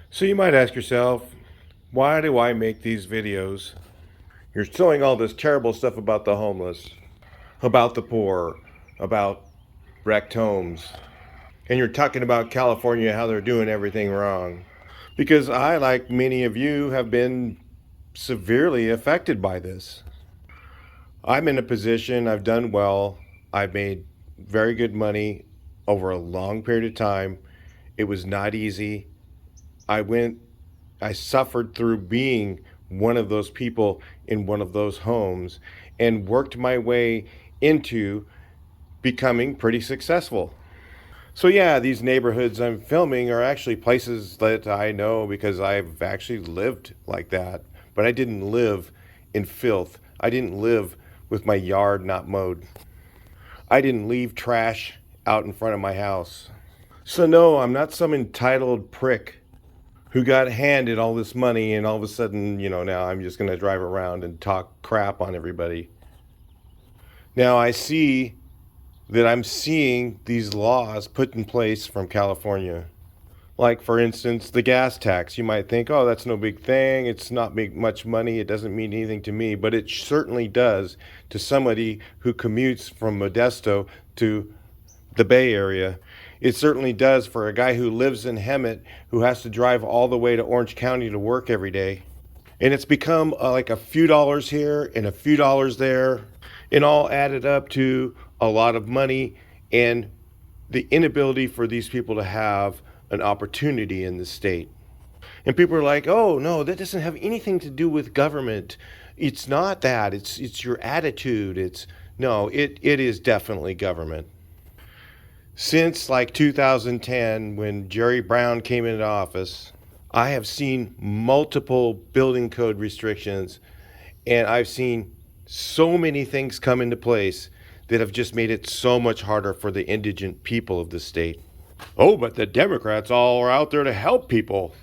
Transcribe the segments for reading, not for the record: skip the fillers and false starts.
So you might ask yourself, why do I make these videos? You're showing all this terrible stuff about the homeless, about the poor, about wrecked homes, and you're talking about California, how they're doing everything wrong. Because I, like many of you, have been severely affected by this. I'm in a position, I've done well, I've made very good money over a long period of time. It was not easy. I went I suffered through being one of those people in one of those homes and worked my way into becoming pretty successful. So, yeah, these neighborhoods I'm filming are actually places that I know because I've actually lived like that. But I didn't live in filth. I didn't live with my yard not mowed. I didn't leave trash out in front of my house. So, no, I'm not some entitled prick who got handed all this money and all of a sudden, now I'm just going to drive around and talk crap on everybody. Now I see that I'm seeing these laws put in place from California. Like, for instance, the gas tax. You might think, oh, that's no big thing. It's not much money. It doesn't mean anything to me. But it certainly does to somebody who commutes from Modesto to the Bay Area. It certainly does for a guy who lives in Hemet who has to drive all the way to Orange County to work every day. And it's become like a few dollars here and a few dollars there, and all added up to a lot of money and the inability for these people to have an opportunity in the state. And people are like, "Oh, no, that doesn't have anything to do with government. It's not that. It's your attitude. It's no, it is definitely government." Since like 2010, when Jerry Brown came into office, I have seen multiple building code restrictions, and I've seen so many things come into place that have just made it so much harder for the indigent people of the state. Oh, but the Democrats all are out there to help people.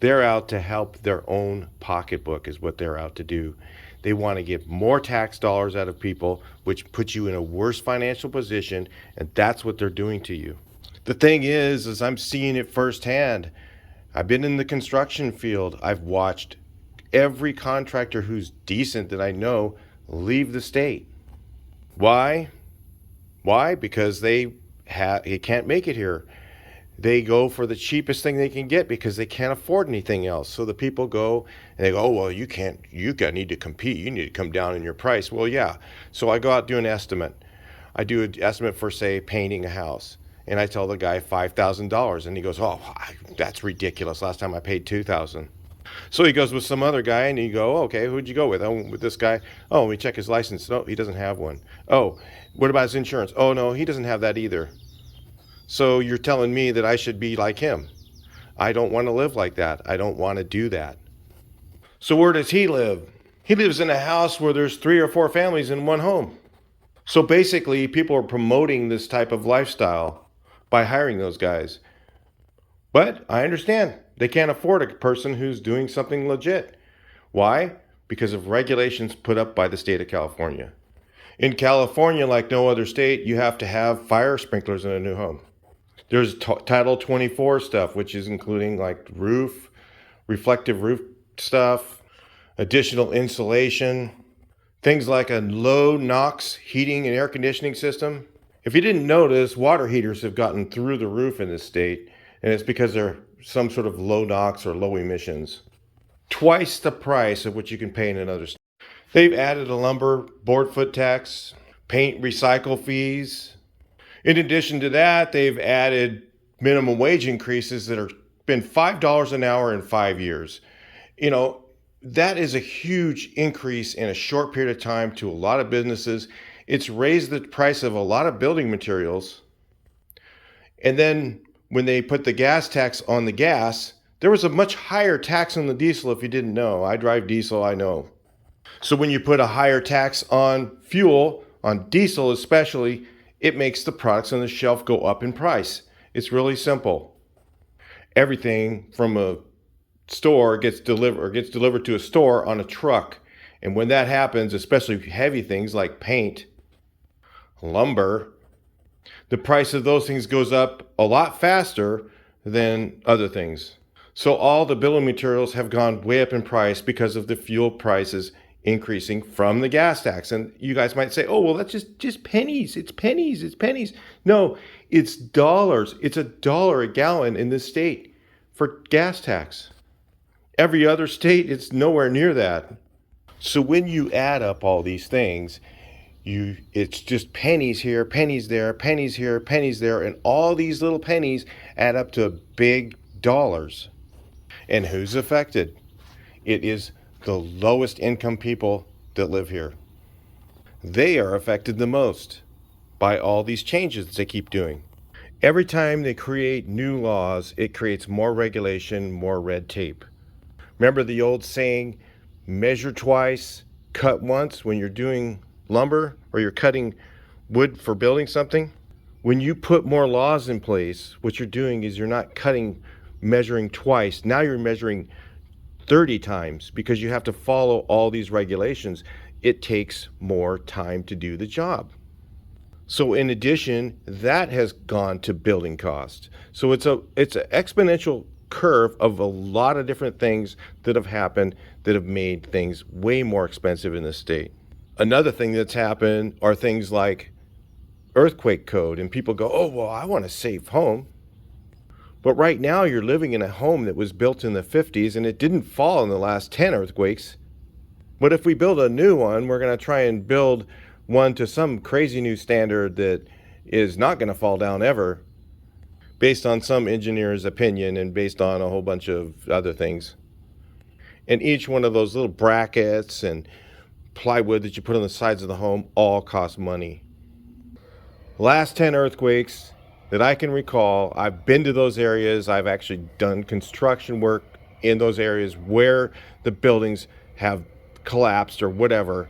They're out to help their own pocketbook, is what they're out to do. They want to get more tax dollars out of people, which puts you in a worse financial position, and that's what they're doing to you. The thing is I'm seeing it firsthand. I've been in the construction field. I've watched every contractor who's decent that I know leave the state. Why? Why? Because they can't make it here. They go for the cheapest thing they can get because they can't afford anything else. So the people go and they go, "Oh, well, need to compete. You need to come down in your price." Well, yeah. So I go out, do an estimate. I do an estimate for, say, painting a house. And I tell the guy $5,000, and he goes, "Oh, that's ridiculous. Last time I paid $2,000." So he goes with some other guy, and you go, "Okay, who'd you go with?" "Oh, with this guy." "Oh, we check his license." "No, he doesn't have one." "Oh, what about his insurance?" "Oh, no, he doesn't have that either." So you're telling me that I should be like him. I don't want to live like that. I don't want to do that. So where does he live? He lives in a house where there's 3 or 4 families in one home. So basically, people are promoting this type of lifestyle by hiring those guys. But I understand they can't afford a person who's doing something legit. Why? Because of regulations put up by the state of California. In California, like no other state, you have to have fire sprinklers in a new home. There's Title 24 stuff, which is including like reflective roof stuff, additional insulation, things like a low NOx heating and air conditioning system. If you didn't notice, water heaters have gotten through the roof in this state, and it's because they're some sort of low NOx or low emissions. Twice the price of what you can pay in another state. They've added a lumber board foot tax, paint recycle fees. In addition to that, they've added minimum wage increases that have been $5 an hour in 5 years. You know, that is a huge increase in a short period of time to a lot of businesses. It's raised the price of a lot of building materials. And then when they put the gas tax on the gas, there was a much higher tax on the diesel if you didn't know. I drive diesel, I know. So when you put a higher tax on fuel, on diesel especially, it makes the products on the shelf go up in price. It's really simple. Everything from a store gets delivered to a store on a truck. And when that happens, especially heavy things like paint, lumber, the price of those things goes up a lot faster than other things. So all the building materials have gone way up in price because of the fuel prices increasing from the gas tax. And you guys might say, "Oh, well, that's just pennies. It's pennies. It's pennies." No, it's dollars. It's $1 a gallon in this state for gas tax. Every other state, it's nowhere near that. So when you add up all these things, it's just pennies here, pennies there, pennies here, pennies there, and all these little pennies add up to big dollars. And who's affected? It is the lowest income people that live here. They are affected the most by all these changes they keep doing. Every time they create new laws, it creates more regulation, more red tape. Remember the old saying, measure twice, cut once when you're doing lumber or you're cutting wood for building something? When you put more laws in place, what you're doing is you're not measuring twice. Now you're measuring 30 times because you have to follow all these regulations. It takes more time to do the job. So in addition, that has gone to building cost. So it's an exponential curve of a lot of different things that have happened that have made things way more expensive in this state. Another thing that's happened are things like earthquake code, and people go, "Oh, well, I want a safe home." But right now you're living in a home that was built in the 50s and it didn't fall in the last 10 earthquakes. But if we build a new one, we're going to try and build one to some crazy new standard that is not going to fall down ever, based on some engineer's opinion and based on a whole bunch of other things. And each one of those little brackets and plywood that you put on the sides of the home all cost money. Last 10 earthquakes that I can recall, I've been to those areas. I've actually done construction work in those areas where the buildings have collapsed or whatever.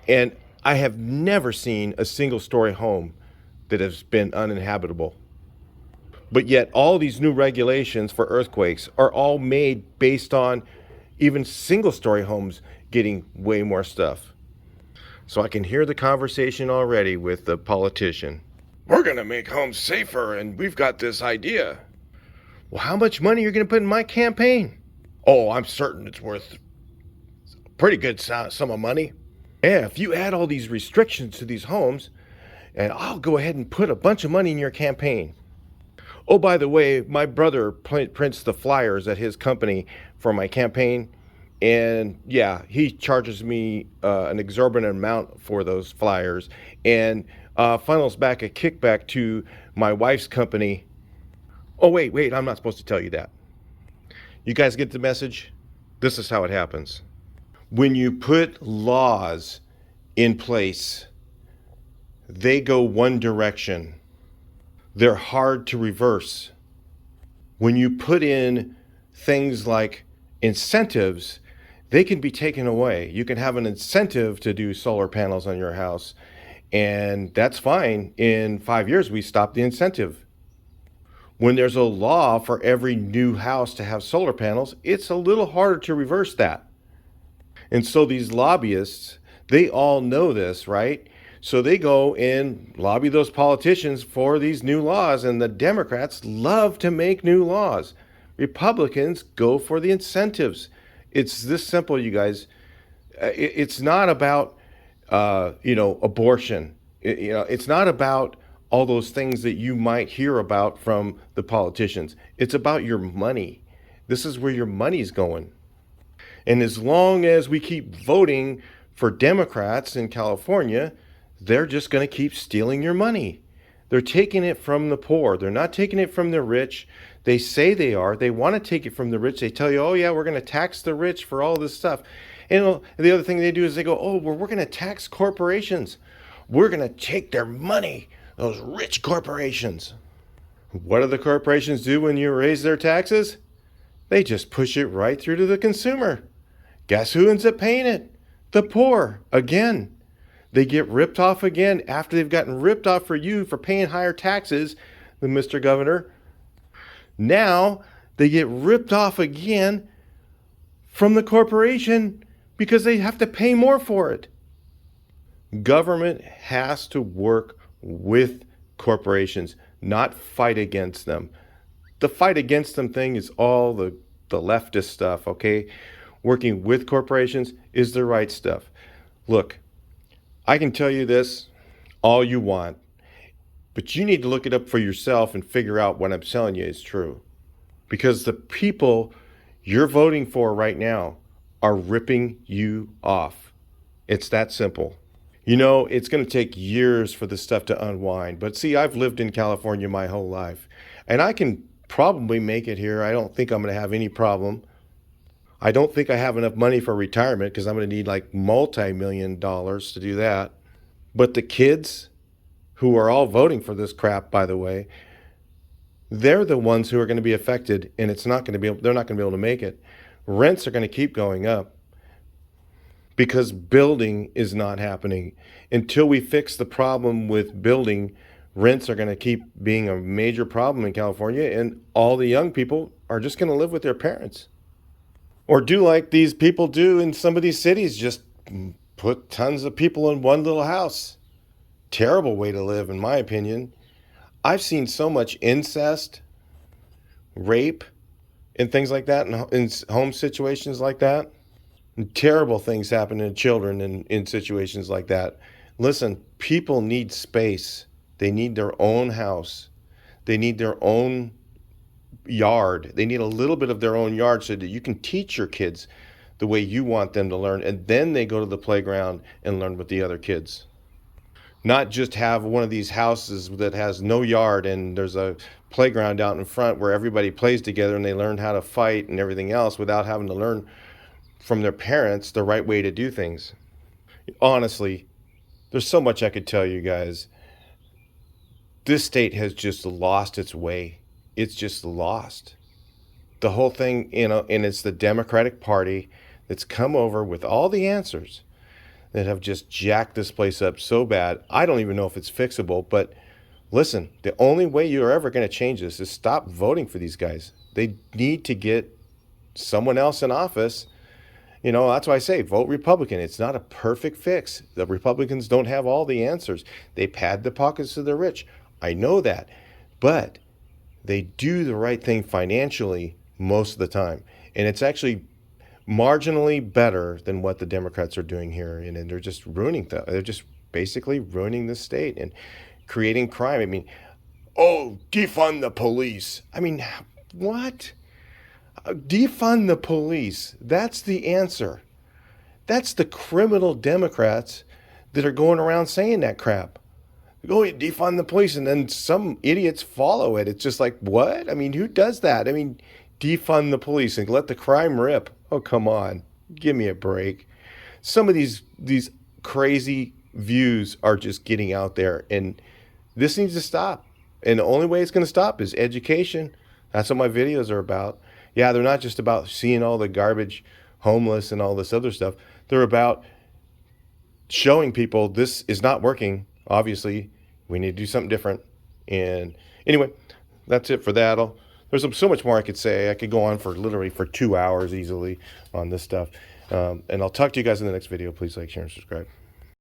And I have never seen a single story home that has been uninhabitable. But yet all these new regulations for earthquakes are all made based on even single story homes getting way more stuff. So I can hear the conversation already with the politician. "We're going to make homes safer and we've got this idea." "Well, how much money are you going to put in my campaign?" "Oh, I'm certain it's worth a pretty good sum of money." "Yeah, if you add all these restrictions to these homes, and I'll go ahead and put a bunch of money in your campaign." "Oh, by the way, my brother prints the flyers at his company for my campaign. And yeah, he charges me an exorbitant amount for those flyers and funnels back a kickback to my wife's company." "Oh, wait, I'm not supposed to tell you that." You guys get the message? This is how it happens. When you put laws in place, they go one direction. They're hard to reverse. When you put in things like incentives, they can be taken away. You can have an incentive to do solar panels on your house, and that's fine. In 5 years, we stop the incentive. When there's a law for every new house to have solar panels, it's a little harder to reverse that. And so these lobbyists, they all know this, right? So they go and lobby those politicians for these new laws, and the Democrats love to make new laws. Republicans go for the incentives. It's this simple, you guys. It's not about, abortion. It's not about all those things that you might hear about from the politicians. It's about your money. This is where your money's going. And as long as we keep voting for Democrats in California, they're just going to keep stealing your money. They're taking it from the poor. They're not taking it from the rich. They say they are. They want to take it from the rich. They tell you, "Oh, yeah, we're going to tax the rich for all this stuff." And the other thing they do is they go, "Oh, well, we're going to tax corporations. We're going to take their money, those rich corporations." What do the corporations do when you raise their taxes? They just push it right through to the consumer. Guess who ends up paying it? The poor, again. They get ripped off again after they've gotten ripped off for you for paying higher taxes than Mr. Governor. Now they get ripped off again from the corporation because they have to pay more for it. Government has to work with corporations, not fight against them. The fight against them thing is all the the leftist stuff, okay? Working with corporations is the right stuff. Look, I can tell you this all you want, but you need to look it up for yourself and figure out what I'm telling you is true. Because the people you're voting for right now are ripping you off. It's that simple. You know, it's going to take years for this stuff to unwind. But see, I've lived in California my whole life, and I can probably make it here. I don't think I'm going to have any problem. I don't think I have enough money for retirement because I'm going to need like multi-million dollars to do that. But the kids who are all voting for this crap, by the way, they're the ones who are going to be affected, and it's not going to be, they're not going to be able to make it. Rents are going to keep going up because building is not happening. Until we fix the problem with building, rents are going to keep being a major problem in California, and all the young people are just going to live with their parents. Or do like these people do in some of these cities, just put tons of people in one little house. Terrible way to live, in my opinion. I've seen so much incest, rape, and things like that in home situations like that. And terrible things happen to children in situations like that. Listen, people need space. They need their own house. They need their own yard. They need a little bit of their own yard so that you can teach your kids the way you want them to learn, and then they go to the playground and learn with the other kids. Not just have one of these houses that has no yard and there's a playground out in front where everybody plays together and they learn how to fight and everything else without having to learn from their parents the right way to do things. Honestly, there's so much I could tell you guys. This state has just lost its way. It's just lost. The whole thing, you know, and it's the Democratic Party that's come over with all the answers that have just jacked this place up so bad. I don't even know if it's fixable, but listen, the only way you're ever going to change this is stop voting for these guys. They need to get someone else in office. You know, that's why I say vote Republican. It's not a perfect fix. The Republicans don't have all the answers. They pad the pockets of the rich. I know that. But they do the right thing financially most of the time. And it's actually marginally better than what the Democrats are doing here. And they're just ruining they're just basically ruining the state and creating crime. I mean, oh, defund the police. I mean, what? Defund the police. That's the answer. That's the criminal Democrats that are going around saying that crap. Go defund the police, and then some idiots follow it. It's just like, what? I mean, who does that? I mean, defund the police and let the crime rip. Oh, come on. Give me a break. Some of these crazy views are just getting out there, and this needs to stop. And the only way it's going to stop is education. That's what my videos are about. Yeah, they're not just about seeing all the garbage, homeless, and all this other stuff. They're about showing people this is not working. Obviously, we need to do something different. And anyway, that's it for that. There's so much more I could say. I could go on for literally for 2 hours easily on this stuff. And I'll talk to you guys in the next video. Please like, share, and subscribe.